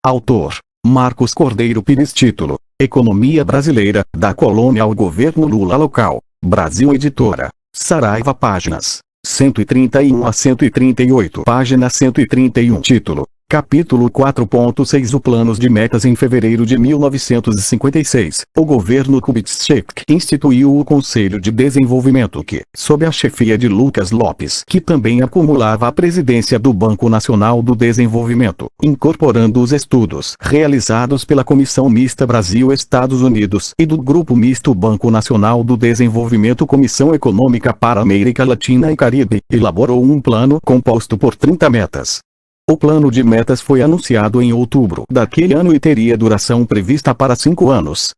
Autor: Marcos Cordeiro Pires. Título: Economia Brasileira, da Colônia ao Governo Lula. Local: Brasil. Editora: Saraiva. Páginas 131 a 138. Página 131. Título: Capítulo 4.6. O Planos de Metas. Em fevereiro de 1956, o governo Kubitschek instituiu o Conselho de Desenvolvimento que, sob a chefia de Lucas Lopes, que também acumulava a presidência do Banco Nacional do Desenvolvimento, incorporando os estudos realizados pela Comissão Mista Brasil-Estados Unidos e do Grupo Misto Banco Nacional do Desenvolvimento Comissão Econômica para América Latina e Caribe, elaborou um plano composto por 30 metas. O plano de metas foi anunciado em outubro daquele ano e teria duração prevista para 5 anos.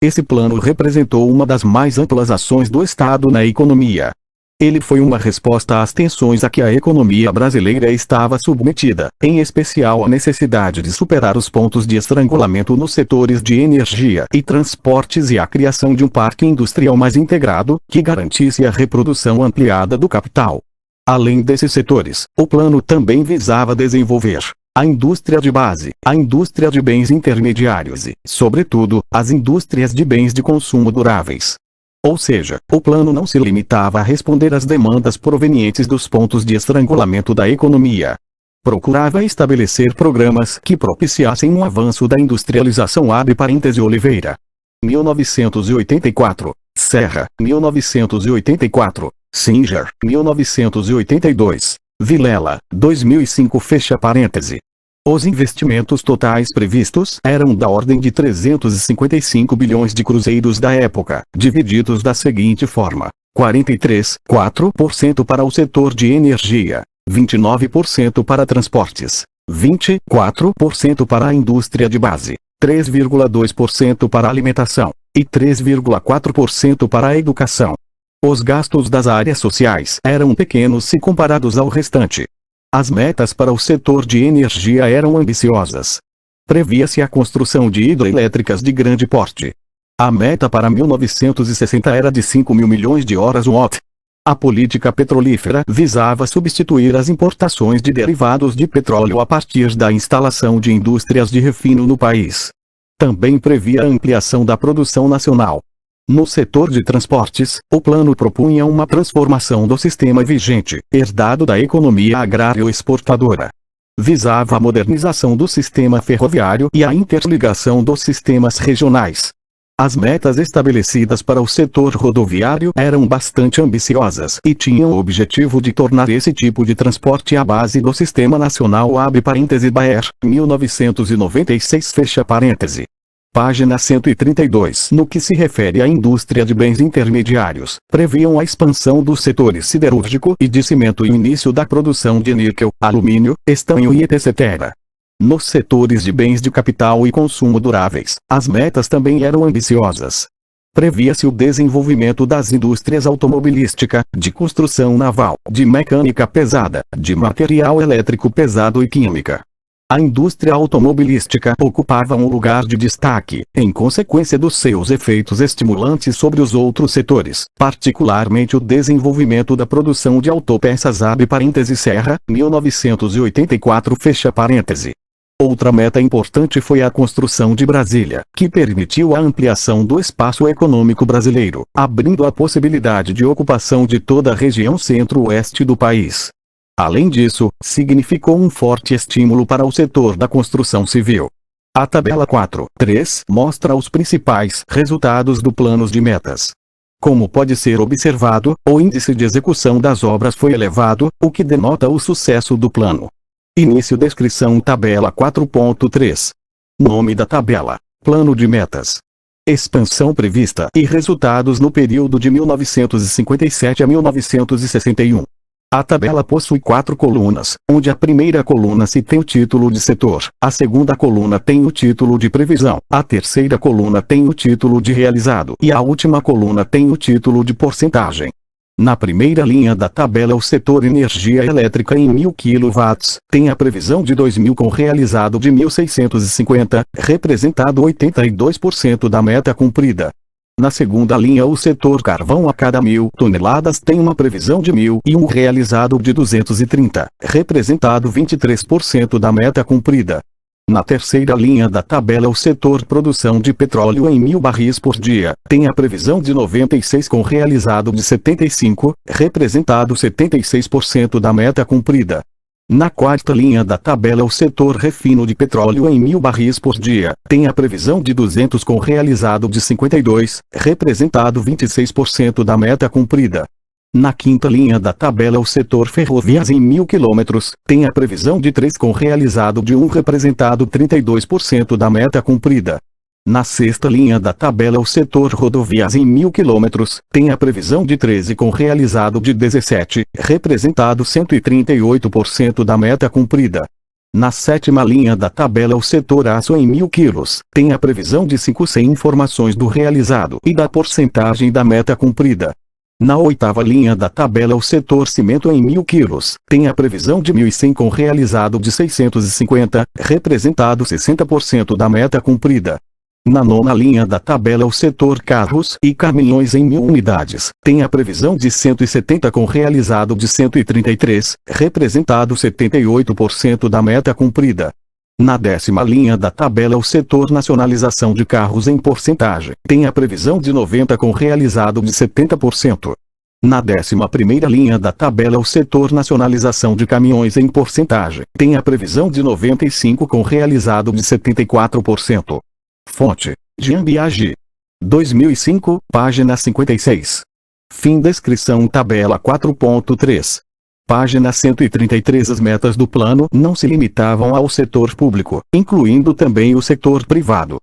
Esse plano representou uma das mais amplas ações do Estado na economia. Ele foi uma resposta às tensões a que a economia brasileira estava submetida, em especial a necessidade de superar os pontos de estrangulamento nos setores de energia e transportes e a criação de um parque industrial mais integrado, que garantisse a reprodução ampliada do capital. Além desses setores, o plano também visava desenvolver a indústria de base, a indústria de bens intermediários e, sobretudo, as indústrias de bens de consumo duráveis. Ou seja, o plano não se limitava a responder às demandas provenientes dos pontos de estrangulamento da economia. Procurava estabelecer programas que propiciassem um avanço da industrialização. Oliveira. 1984. Serra. 1984. Singer, 1982. Vilela, 2005. Os investimentos totais previstos eram da ordem de 355 bilhões de cruzeiros da época, divididos da seguinte forma: 43,4% para o setor de energia, 29% para transportes, 24% para a indústria de base, 3,2% para a alimentação, e 3,4% para a educação. Os gastos das áreas sociais eram pequenos se comparados ao restante. As metas para o setor de energia eram ambiciosas. Previa-se a construção de hidrelétricas de grande porte. A meta para 1960 era de 5 mil milhões de horas-watt. A política petrolífera visava substituir as importações de derivados de petróleo a partir da instalação de indústrias de refino no país. Também previa a ampliação da produção nacional. No setor de transportes, o plano propunha uma transformação do sistema vigente, herdado da economia agrário-exportadora. Visava a modernização do sistema ferroviário e a interligação dos sistemas regionais. As metas estabelecidas para o setor rodoviário eram bastante ambiciosas e tinham o objetivo de tornar esse tipo de transporte a base do Sistema Nacional. BAER, 1996. Página 132. No que se refere à indústria de bens intermediários, previam a expansão dos setores siderúrgico e de cimento e o início da produção de níquel, alumínio, estanho e etc. Nos setores de bens de capital e consumo duráveis, as metas também eram ambiciosas. Previa-se o desenvolvimento das indústrias automobilística, de construção naval, de mecânica pesada, de material elétrico pesado e química. A indústria automobilística ocupava um lugar de destaque, em consequência dos seus efeitos estimulantes sobre os outros setores, particularmente o desenvolvimento da produção de autopeças. Serra, 1984. Outra meta importante foi a construção de Brasília, que permitiu a ampliação do espaço econômico brasileiro, abrindo a possibilidade de ocupação de toda a região centro-oeste do país. Além disso, significou um forte estímulo para o setor da construção civil. A tabela 4.3 mostra os principais resultados do plano de metas. Como pode ser observado, o índice de execução das obras foi elevado, o que denota o sucesso do plano. Início. Descrição. Tabela 4.3. Nome da tabela: Plano de Metas. Expansão prevista e resultados no período de 1957 a 1961. A tabela possui 4 colunas, onde a primeira coluna se tem o título de setor, a segunda coluna tem o título de previsão, a terceira coluna tem o título de realizado e a última coluna tem o título de porcentagem. Na primeira linha da tabela, o setor energia elétrica em 1000 kW, tem a previsão de 2000 com realizado de 1650, representado 82% da meta cumprida. Na segunda linha, o setor carvão a cada 1000 toneladas tem uma previsão de 1000 e um realizado de 230, representado 23% da meta cumprida. Na terceira linha da tabela, o setor produção de petróleo em 1.000 barris por dia tem a previsão de 96 com realizado de 75, representado 76% da meta cumprida. Na quarta linha da tabela, o setor refino de petróleo em 1.000 barris por dia tem a previsão de 200 com realizado de 52, representado 26% da meta cumprida. Na quinta linha da tabela, o setor ferrovias em 1.000 quilômetros tem a previsão de 3 com realizado de 1 representado 32% da meta cumprida. Na sexta linha da tabela, o setor rodovias em 1.000 quilômetros tem a previsão de 13 com realizado de 17, representado 138% da meta cumprida. Na sétima linha da tabela, o setor aço em 1.000 quilos tem a previsão de 5 sem informações do realizado e da porcentagem da meta cumprida. Na oitava linha da tabela, o setor cimento em 1.000 quilos tem a previsão de 1.100 com realizado de 650, representado 60% da meta cumprida. Na nona linha da tabela, o setor carros e caminhões em 1.000 unidades tem a previsão de 170 com realizado de 133, representado 78% da meta cumprida. Na décima linha da tabela, o setor nacionalização de carros em porcentagem tem a previsão de 90 com realizado de 70%. Na 11ª linha da tabela, o setor nacionalização de caminhões em porcentagem tem a previsão de 95 com realizado de 74%. Fonte: Jean Biagi. 2005, página 56. Fim descrição tabela 4.3. Página 133. As metas do plano não se limitavam ao setor público, incluindo também o setor privado.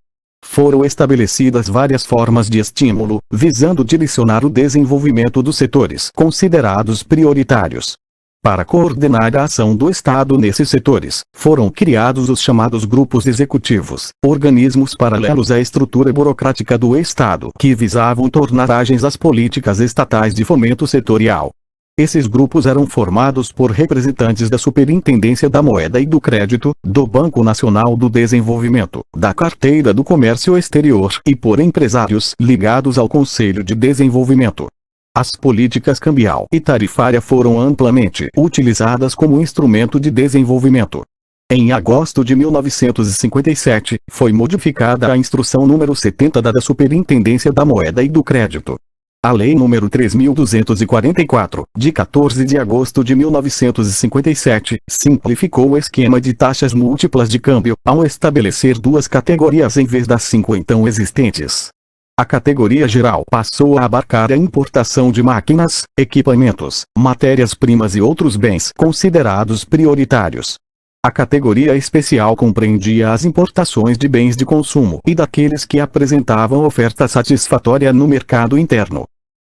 Foram estabelecidas várias formas de estímulo, visando direcionar o desenvolvimento dos setores considerados prioritários. Para coordenar a ação do Estado nesses setores, foram criados os chamados grupos executivos, organismos paralelos à estrutura burocrática do Estado que visavam tornar ágeis as políticas estatais de fomento setorial. Esses grupos eram formados por representantes da Superintendência da Moeda e do Crédito, do Banco Nacional do Desenvolvimento, da Carteira do Comércio Exterior e por empresários ligados ao Conselho de Desenvolvimento. As políticas cambial e tarifária foram amplamente utilizadas como instrumento de desenvolvimento. Em agosto de 1957, foi modificada a Instrução número 70 da Superintendência da Moeda e do Crédito. A Lei nº 3.244, de 14 de agosto de 1957, simplificou o esquema de taxas múltiplas de câmbio, ao estabelecer 2 categorias em vez das 5 então existentes. A categoria geral passou a abarcar a importação de máquinas, equipamentos, matérias-primas e outros bens considerados prioritários. A categoria especial compreendia as importações de bens de consumo e daqueles que apresentavam oferta satisfatória no mercado interno.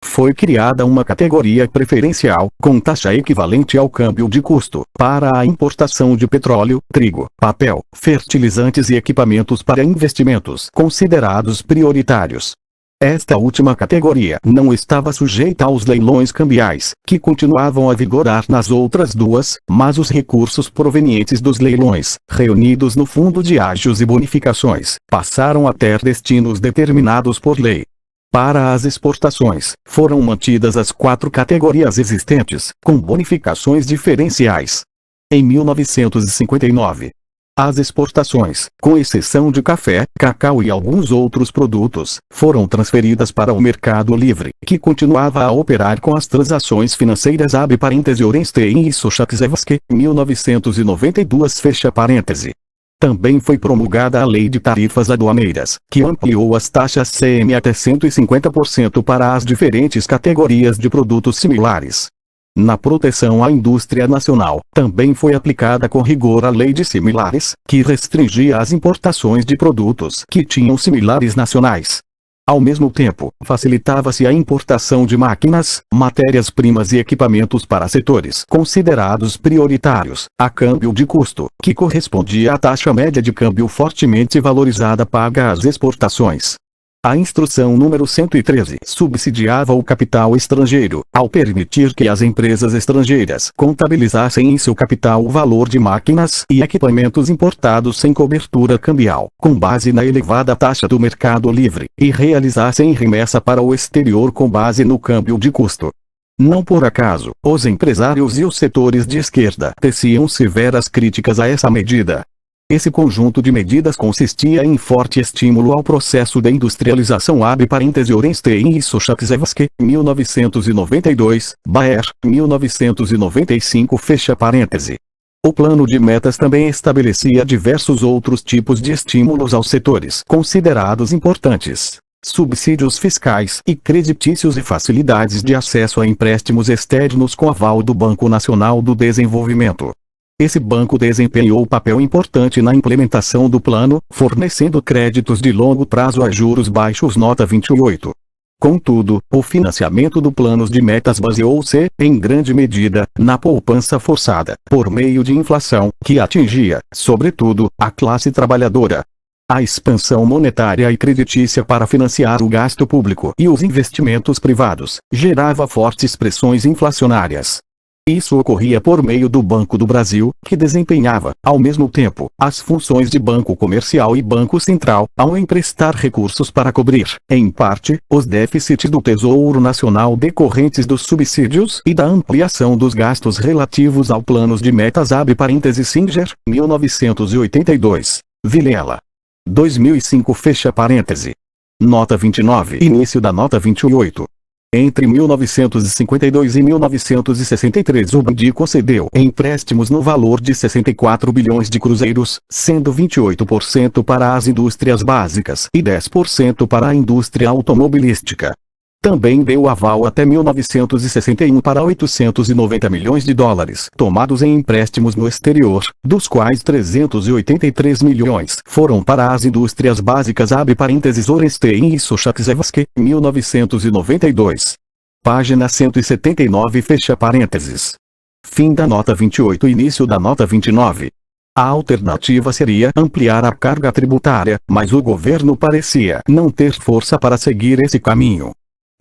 Foi criada uma categoria preferencial, com taxa equivalente ao câmbio de custo, para a importação de petróleo, trigo, papel, fertilizantes e equipamentos para investimentos considerados prioritários. Esta última categoria não estava sujeita aos leilões cambiais, que continuavam a vigorar nas outras duas, mas os recursos provenientes dos leilões, reunidos no Fundo de Ágios e Bonificações, passaram a ter destinos determinados por lei. Para as exportações, foram mantidas as 4 categorias existentes, com bonificações diferenciais. Em 1959, as exportações, com exceção de café, cacau e alguns outros produtos, foram transferidas para o mercado livre, que continuava a operar com as transações financeiras abre parêntese Orenstein e Sochaczewski, 1992 fecha parêntese. Também foi promulgada a Lei de Tarifas Aduaneiras, que ampliou as taxas CM até 150% para as diferentes categorias de produtos similares. Na proteção à indústria nacional, também foi aplicada com rigor a Lei de Similares, que restringia as importações de produtos que tinham similares nacionais. Ao mesmo tempo, facilitava-se a importação de máquinas, matérias-primas e equipamentos para setores considerados prioritários, a câmbio de custo, que correspondia à taxa média de câmbio fortemente valorizada paga às exportações. A Instrução número 113 subsidiava o capital estrangeiro, ao permitir que as empresas estrangeiras contabilizassem em seu capital o valor de máquinas e equipamentos importados sem cobertura cambial, com base na elevada taxa do mercado livre, e realizassem remessa para o exterior com base no câmbio de custo. Não por acaso, os empresários e os setores de esquerda teciam severas críticas a essa medida. Esse conjunto de medidas consistia em forte estímulo ao processo de industrialização. Abre parêntese Orenstein e Sochaczewski, 1992, Baer, 1995. Fecha parêntese. O plano de metas também estabelecia diversos outros tipos de estímulos aos setores considerados importantes, subsídios fiscais e creditícios e facilidades de acesso a empréstimos externos com aval do Banco Nacional do Desenvolvimento. Esse banco desempenhou papel importante na implementação do plano, fornecendo créditos de longo prazo a juros baixos. Nota 28. Contudo, o financiamento do plano de metas baseou-se, em grande medida, na poupança forçada, por meio de inflação, que atingia, sobretudo, a classe trabalhadora. A expansão monetária e creditícia para financiar o gasto público e os investimentos privados gerava fortes pressões inflacionárias. Isso ocorria por meio do Banco do Brasil, que desempenhava, ao mesmo tempo, as funções de banco comercial e banco central, ao emprestar recursos para cobrir, em parte, os déficits do Tesouro Nacional decorrentes dos subsídios e da ampliação dos gastos relativos ao plano de metas. Abre parêntese Singer, 1982. Vilela. 2005. Fecha parêntese. Nota 29. Início da nota 28. Entre 1952 e 1963 o BNDES concedeu empréstimos no valor de 64 bilhões de cruzeiros, sendo 28% para as indústrias básicas e 10% para a indústria automobilística. Também deu aval até 1961 para 890 milhões de dólares tomados em empréstimos no exterior, dos quais 383 milhões foram para as indústrias básicas. Abre parênteses Orenstein e Sochaczewski, 1992. Página 179. Fecha parênteses. Fim da nota 28. Início da nota 29. A alternativa seria ampliar a carga tributária, mas o governo parecia não ter força para seguir esse caminho.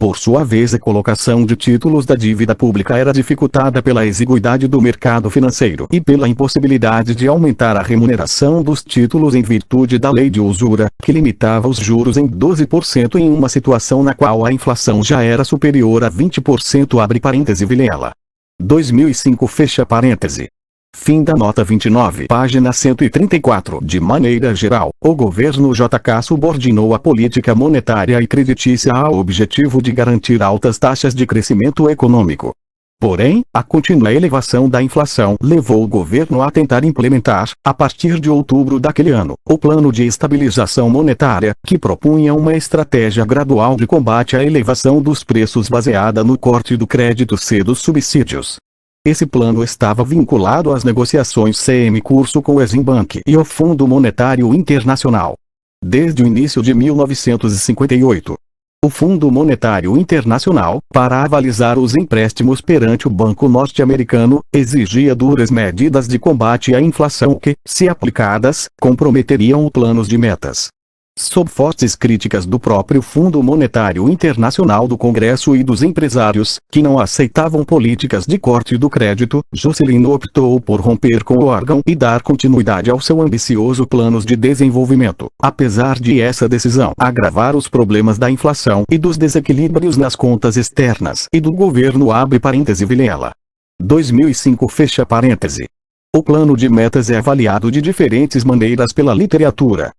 Por sua vez, a colocação de títulos da dívida pública era dificultada pela exiguidade do mercado financeiro e pela impossibilidade de aumentar a remuneração dos títulos em virtude da lei de usura, que limitava os juros em 12% em uma situação na qual a inflação já era superior a 20%. Abre parêntese Vilela. 2005. Fecha parêntese. Fim da nota 29. Página 134. De maneira geral, o governo JK subordinou a política monetária e creditícia ao objetivo de garantir altas taxas de crescimento econômico. Porém, a contínua elevação da inflação levou o governo a tentar implementar, a partir de outubro daquele ano, o plano de estabilização monetária, que propunha uma estratégia gradual de combate à elevação dos preços baseada no corte do crédito C dos subsídios. Esse plano estava vinculado às negociações em curso com o Exim Bank e o Fundo Monetário Internacional. Desde o início de 1958, o Fundo Monetário Internacional, para avalizar os empréstimos perante o Banco Norte-Americano, exigia duras medidas de combate à inflação que, se aplicadas, comprometeriam os planos de metas. Sob fortes críticas do próprio Fundo Monetário Internacional, do Congresso e dos empresários, que não aceitavam políticas de corte do crédito, Juscelino optou por romper com o órgão e dar continuidade ao seu ambicioso plano de desenvolvimento, apesar de essa decisão agravar os problemas da inflação e dos desequilíbrios nas contas externas e do governo. Abre parêntese Vilela. 2005. Fecha parêntese. O plano de metas é avaliado de diferentes maneiras pela literatura.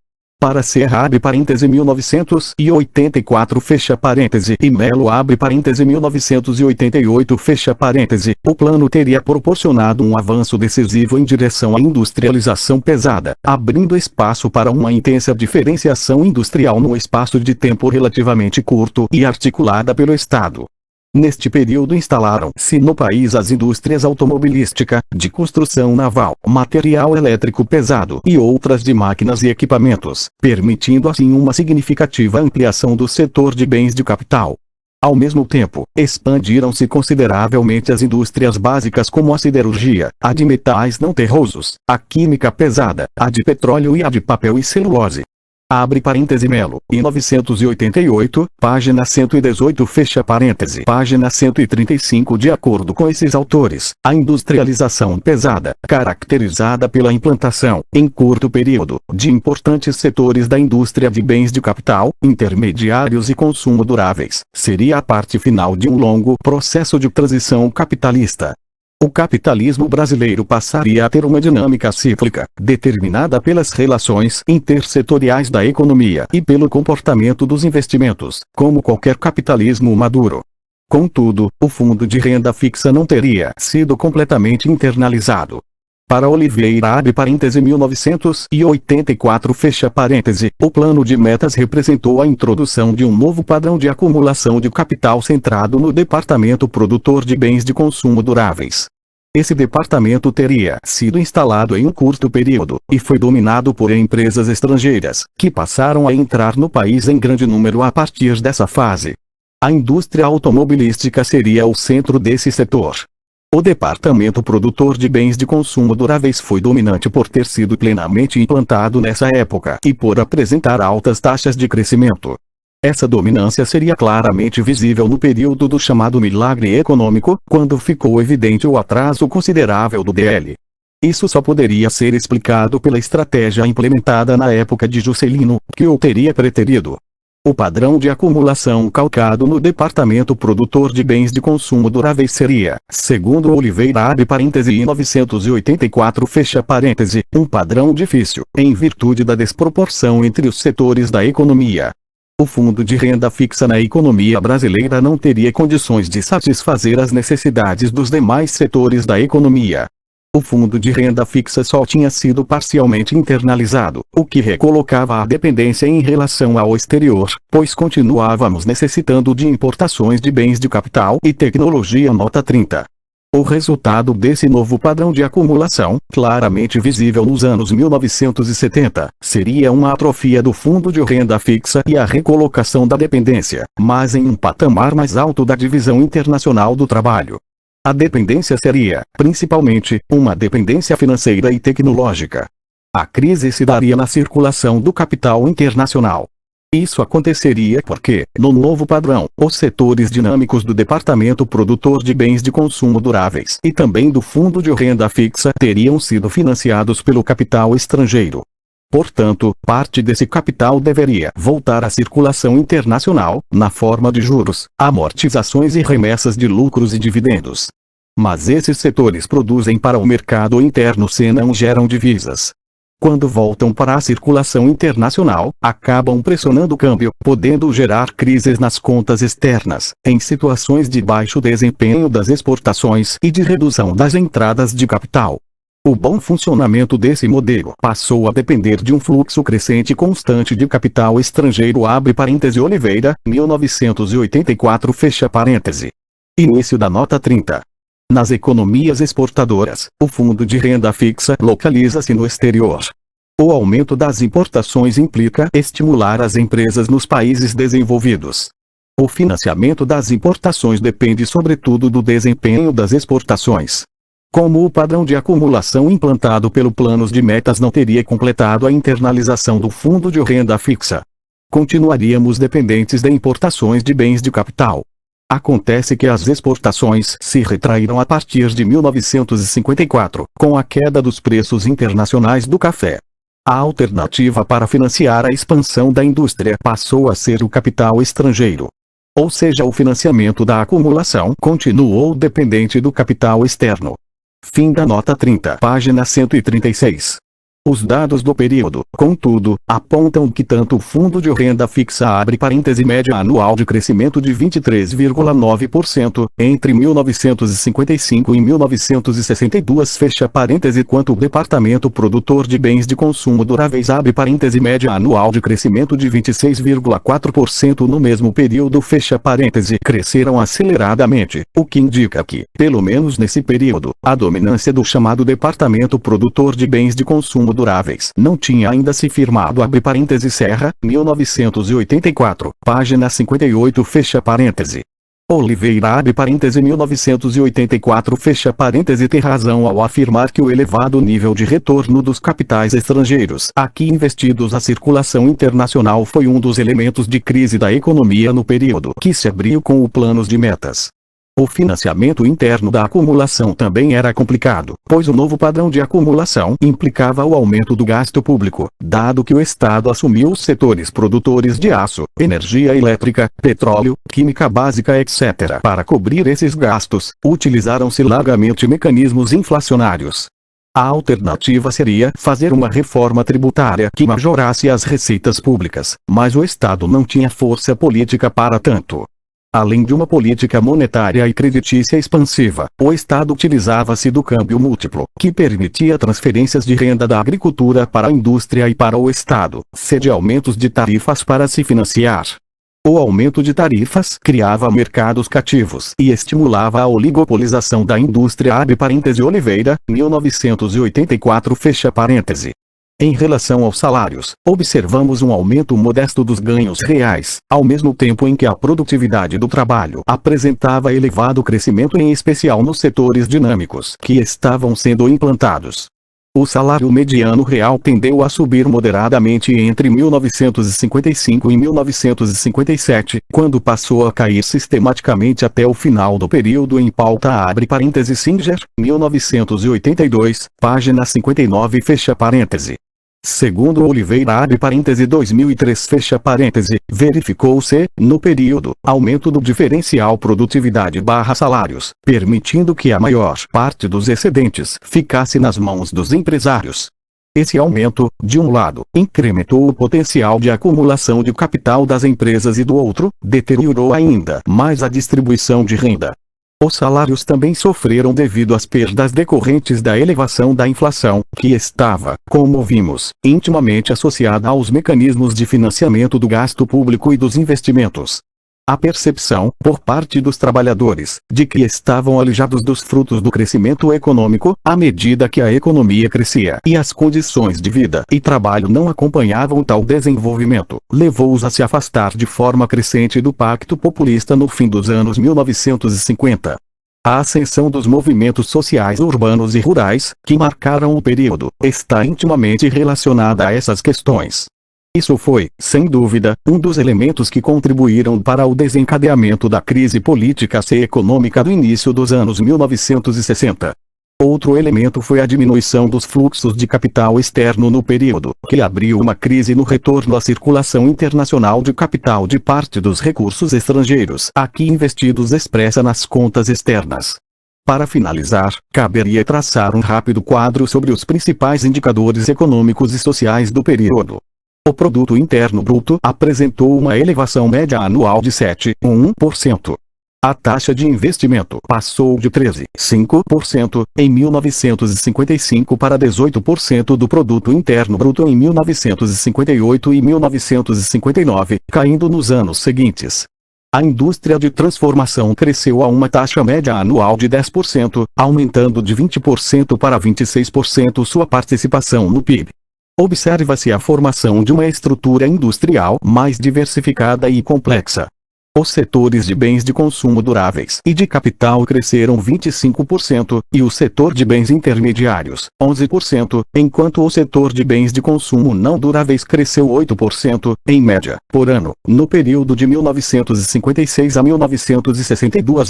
Para ser abre parêntese 1984 fecha parêntese e Melo abre parêntese 1988 fecha parêntese, o plano teria proporcionado um avanço decisivo em direção à industrialização pesada, abrindo espaço para uma intensa diferenciação industrial num espaço de tempo relativamente curto e articulada pelo Estado. Neste período instalaram-se no país as indústrias automobilística, de construção naval, material elétrico pesado e outras de máquinas e equipamentos, permitindo assim uma significativa ampliação do setor de bens de capital. Ao mesmo tempo, expandiram-se consideravelmente as indústrias básicas como a siderurgia, a de metais não terrosos, a química pesada, a de petróleo e a de papel e celulose. Abre parêntese Melo, 1988, página 118 fecha parêntese. Página 135. De acordo com esses autores, a industrialização pesada, caracterizada pela implantação, em curto período, de importantes setores da indústria de bens de capital, intermediários e consumo duráveis, seria a parte final de um longo processo de transição capitalista. O capitalismo brasileiro passaria a ter uma dinâmica cíclica, determinada pelas relações intersetoriais da economia e pelo comportamento dos investimentos, como qualquer capitalismo maduro. Contudo, o fundo de renda fixa não teria sido completamente internalizado. Para Oliveira, abre parêntese 1984, fecha parêntese, o plano de metas representou a introdução de um novo padrão de acumulação de capital centrado no departamento produtor de bens de consumo duráveis. Esse departamento teria sido instalado em um curto período, e foi dominado por empresas estrangeiras, que passaram a entrar no país em grande número a partir dessa fase. A indústria automobilística seria o centro desse setor. O departamento produtor de bens de consumo duráveis foi dominante por ter sido plenamente implantado nessa época e por apresentar altas taxas de crescimento. Essa dominância seria claramente visível no período do chamado milagre econômico, quando ficou evidente o atraso considerável do DL. Isso só poderia ser explicado pela estratégia implementada na época de Juscelino, que o teria preterido. O padrão de acumulação calcado no departamento produtor de bens de consumo duráveis seria, segundo Oliveira, abre parêntese 1984, fecha parêntese, um padrão difícil, em virtude da desproporção entre os setores da economia. O fundo de renda fixa na economia brasileira não teria condições de satisfazer as necessidades dos demais setores da economia. O fundo de renda fixa só tinha sido parcialmente internalizado, o que recolocava a dependência em relação ao exterior, pois continuávamos necessitando de importações de bens de capital e tecnologia. Nota 30. O resultado desse novo padrão de acumulação, claramente visível nos anos 1970, seria uma atrofia do fundo de renda fixa e a recolocação da dependência, mas em um patamar mais alto da divisão internacional do trabalho. A dependência seria, principalmente, uma dependência financeira e tecnológica. A crise se daria na circulação do capital internacional. Isso aconteceria porque, no novo padrão, os setores dinâmicos do departamento produtor de bens de consumo duráveis e também do fundo de renda fixa teriam sido financiados pelo capital estrangeiro. Portanto, parte desse capital deveria voltar à circulação internacional, na forma de juros, amortizações e remessas de lucros e dividendos. Mas esses setores produzem para o mercado interno e não geram divisas. Quando voltam para a circulação internacional, acabam pressionando o câmbio, podendo gerar crises nas contas externas, em situações de baixo desempenho das exportações e de redução das entradas de capital. O bom funcionamento desse modelo passou a depender de um fluxo crescente e constante de capital estrangeiro, abre parêntese Oliveira, 1984, fecha parêntese. Início da nota 30. Nas economias exportadoras, o fundo de renda fixa localiza-se no exterior. O aumento das importações implica estimular as empresas nos países desenvolvidos. O financiamento das importações depende sobretudo do desempenho das exportações. Como o padrão de acumulação implantado pelo Planos de Metas não teria completado a internalização do fundo de renda fixa, continuaríamos dependentes de importações de bens de capital. Acontece que as exportações se retraíram a partir de 1954, com a queda dos preços internacionais do café. A alternativa para financiar a expansão da indústria passou a ser o capital estrangeiro. Ou seja, o financiamento da acumulação continuou dependente do capital externo. Fim da nota 30, página 136. Os dados do período, contudo, apontam que tanto o fundo de renda fixa abre parêntese média anual de crescimento de 23,9% entre 1955 e 1962 fecha parêntese, quanto o departamento produtor de bens de consumo duráveis abre parêntese média anual de crescimento de 26,4% no mesmo período fecha parêntese cresceram aceleradamente, o que indica que, pelo menos nesse período, a dominância do chamado departamento produtor de bens de consumo duráveis não tinha ainda se firmado, abre parêntese Serra, 1984, página 58 fecha parêntese. Oliveira abre parêntese 1984 fecha parêntese tem razão ao afirmar que o elevado nível de retorno dos capitais estrangeiros aqui investidos à circulação internacional foi um dos elementos de crise da economia no período que se abriu com o Planos de Metas. O financiamento interno da acumulação também era complicado, pois o novo padrão de acumulação implicava o aumento do gasto público, dado que o Estado assumiu os setores produtores de aço, energia elétrica, petróleo, química básica, etc. Para cobrir esses gastos, utilizaram-se largamente mecanismos inflacionários. A alternativa seria fazer uma reforma tributária que majorasse as receitas públicas, mas o Estado não tinha força política para tanto. Além de uma política monetária e creditícia expansiva, o Estado utilizava-se do câmbio múltiplo, que permitia transferências de renda da agricultura para a indústria e para o Estado, de aumentos de tarifas para se financiar. O aumento de tarifas criava mercados cativos e estimulava a oligopolização da indústria. Oliveira, 1984. Em relação aos salários, observamos um aumento modesto dos ganhos reais, ao mesmo tempo em que a produtividade do trabalho apresentava elevado crescimento, em especial nos setores dinâmicos que estavam sendo implantados. O salário mediano real tendeu a subir moderadamente entre 1955 e 1957, quando passou a cair sistematicamente até o final do período em pauta. Singer, 1982, página 59. Segundo Oliveira, 2003, verificou-se, no período, aumento do diferencial produtividade/salários, permitindo que a maior parte dos excedentes ficasse nas mãos dos empresários. Esse aumento, de um lado, incrementou o potencial de acumulação de capital das empresas e do outro, deteriorou ainda mais a distribuição de renda. Os salários também sofreram devido às perdas decorrentes da elevação da inflação, que estava, como vimos, intimamente associada aos mecanismos de financiamento do gasto público e dos investimentos. A percepção, por parte dos trabalhadores, de que estavam alijados dos frutos do crescimento econômico, à medida que a economia crescia e as condições de vida e trabalho não acompanhavam tal desenvolvimento, levou-os a se afastar de forma crescente do pacto populista no fim dos anos 1950. A ascensão dos movimentos sociais urbanos e rurais, que marcaram o período, está intimamente relacionada a essas questões. Isso foi, sem dúvida, um dos elementos que contribuíram para o desencadeamento da crise política e econômica do início dos anos 1960. Outro elemento foi a diminuição dos fluxos de capital externo no período, que abriu uma crise no retorno à circulação internacional de capital de parte dos recursos estrangeiros aqui investidos expressa nas contas externas. Para finalizar, caberia traçar um rápido quadro sobre os principais indicadores econômicos e sociais do período. O Produto Interno Bruto apresentou uma elevação média anual de 7,1%. A taxa de investimento passou de 13,5% em 1955 para 18% do Produto Interno Bruto em 1958 e 1959, caindo nos anos seguintes. A indústria de transformação cresceu a uma taxa média anual de 10%, aumentando de 20% para 26% sua participação no PIB. Observa-se a formação de uma estrutura industrial mais diversificada e complexa. Os setores de bens de consumo duráveis e de capital cresceram 25%, e o setor de bens intermediários, 11%, enquanto o setor de bens de consumo não duráveis cresceu 8%, em média, por ano, no período de 1956 a 1962.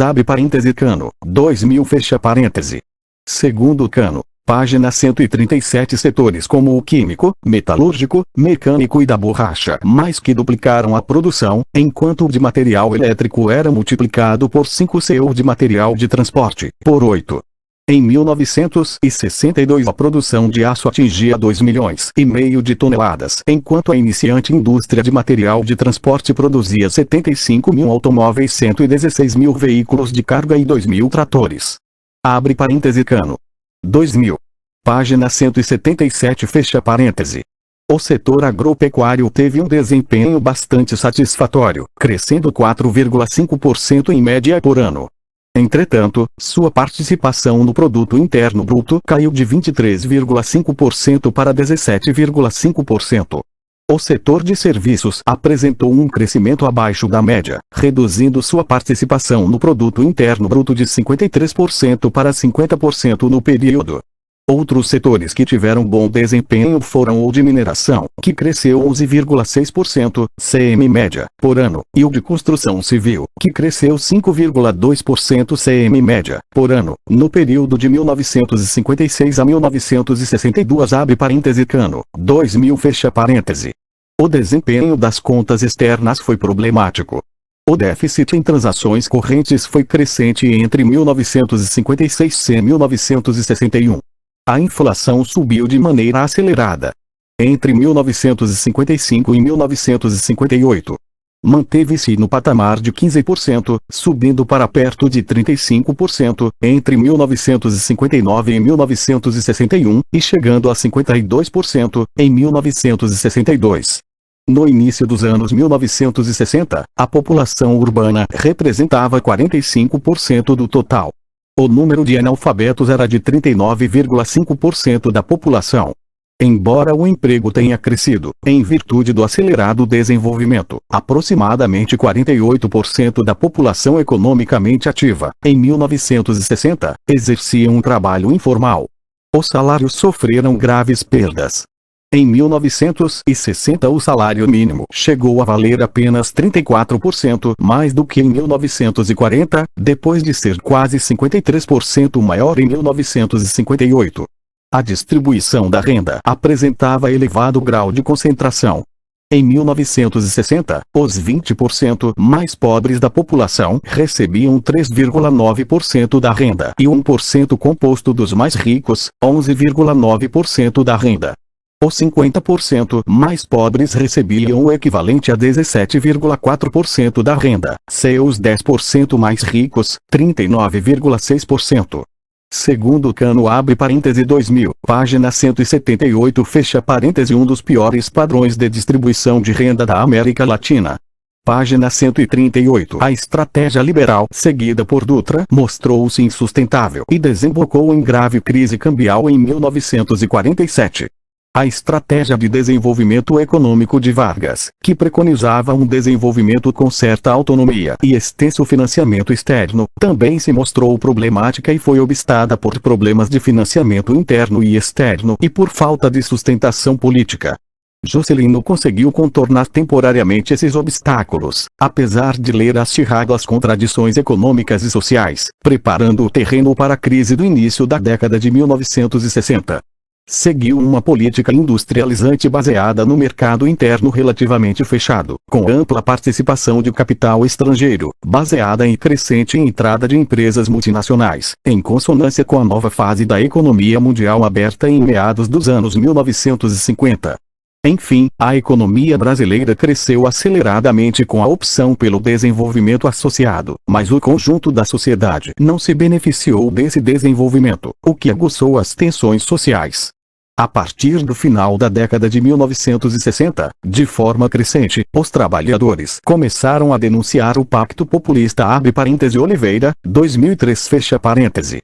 Cano, 2000. Segundo Cano, página 137, setores como o químico, metalúrgico, mecânico e da borracha mais que duplicaram a produção, enquanto o de material elétrico era multiplicado por 5, o de material de transporte, por 8. Em 1962 a produção de aço atingia 2,5 milhões de toneladas, enquanto a iniciante indústria de material de transporte produzia 75 mil automóveis, 116 mil veículos de carga e 2 mil tratores. Cano, 2000. Página 177. O setor agropecuário teve um desempenho bastante satisfatório, crescendo 4,5% em média por ano. Entretanto, sua participação no Produto Interno Bruto caiu de 23,5% para 17,5%. O setor de serviços apresentou um crescimento abaixo da média, reduzindo sua participação no Produto Interno Bruto de 53% para 50% no período. Outros setores que tiveram bom desempenho foram o de mineração, que cresceu 11,6%, CM média, por ano, e o de construção civil, que cresceu 5,2% CM média, por ano, no período de 1956 a 1962 abre parêntese cano, 2000 fecha parêntese. O desempenho das contas externas foi problemático. O déficit em transações correntes foi crescente entre 1956 e 1961. A inflação subiu de maneira acelerada. Entre 1955 e 1958. Manteve-se no patamar de 15%, subindo para perto de 35%, entre 1959 e 1961, e chegando a 52%, em 1962. No início dos anos 1960, a população urbana representava 45% do total. O número de analfabetos era de 39,5% da população. Embora o emprego tenha crescido, em virtude do acelerado desenvolvimento, aproximadamente 48% da população economicamente ativa, em 1960, exercia um trabalho informal. Os salários sofreram graves perdas. Em 1960 o salário mínimo chegou a valer apenas 34% mais do que em 1940, depois de ser quase 53% maior em 1958. A distribuição da renda apresentava elevado grau de concentração. Em 1960, os 20% mais pobres da população recebiam 3,9% da renda e 1% composto dos mais ricos, 11,9% da renda. Os 50% mais pobres recebiam o equivalente a 17,4% da renda, seus 10% mais ricos, 39,6%. Segundo Cano abre parêntese 2000, página 178 fecha parêntese um dos piores padrões de distribuição de renda da América Latina. Página 138 a estratégia liberal seguida por Dutra mostrou-se insustentável e desembocou em grave crise cambial em 1947. A estratégia de desenvolvimento econômico de Vargas, que preconizava um desenvolvimento com certa autonomia e extenso financiamento externo, também se mostrou problemática e foi obstada por problemas de financiamento interno e externo e por falta de sustentação política. Juscelino conseguiu contornar temporariamente esses obstáculos, apesar de ler acirradas contradições econômicas e sociais, preparando o terreno para a crise do início da década de 1960. Seguiu uma política industrializante baseada no mercado interno relativamente fechado, com ampla participação de capital estrangeiro, baseada em crescente entrada de empresas multinacionais, em consonância com a nova fase da economia mundial aberta em meados dos anos 1950. Enfim, a economia brasileira cresceu aceleradamente com a opção pelo desenvolvimento associado, mas o conjunto da sociedade não se beneficiou desse desenvolvimento, o que aguçou as tensões sociais. A partir do final da década de 1960, de forma crescente, os trabalhadores começaram a denunciar o Pacto Populista abre parêntese Oliveira, 2003 fecha parêntese.